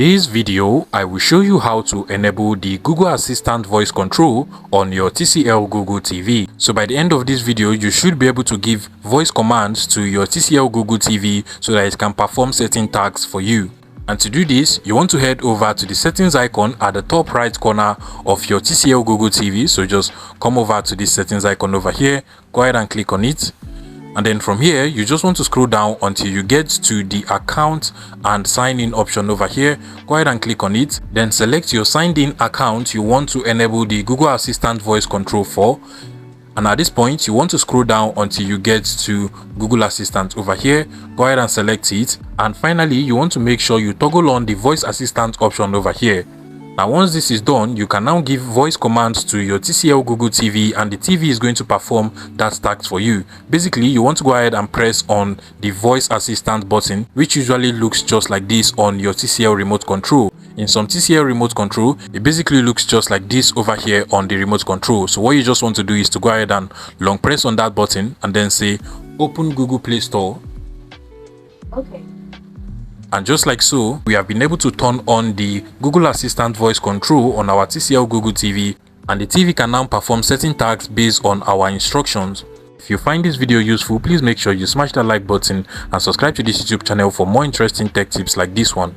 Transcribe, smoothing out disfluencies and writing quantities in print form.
this video, I will show you how to enable the Google Assistant voice control on your TCL Google TV. So by the end of this video, you should be able to give voice commands to your TCL Google TV so that it can perform certain tasks for you. And to do this, you want to head over to the settings icon at the top right corner of your TCL Google TV. So just come over to this settings icon over here, go ahead and click on it. And then from here, you just want to scroll down until you get to the account and sign in option over here. Go ahead and click on it. Then select your signed in account you want to enable the Google Assistant voice control for. And at this point, you want to scroll down until you get to Google Assistant over here. Go ahead and select it. And finally, you want to make sure you toggle on the voice assistant option over here. Now once this is done, you can now give voice commands to your TCL Google TV and the TV is going to perform that task for you. Basically, you want to go ahead and press on the voice assistant button, which usually looks just like this on your TCL remote control. In some TCL remote control, it basically looks just like this over here on the remote control. So what you just want to do is to go ahead and long press on that button and then say open Google Play Store. Okay. And just like so, we have been able to turn on the Google Assistant voice control on our TCL Google TV, and the TV can now perform certain tasks based on our instructions. If you find this video useful, please make sure you smash that like button and subscribe to this YouTube channel for more interesting tech tips like this one.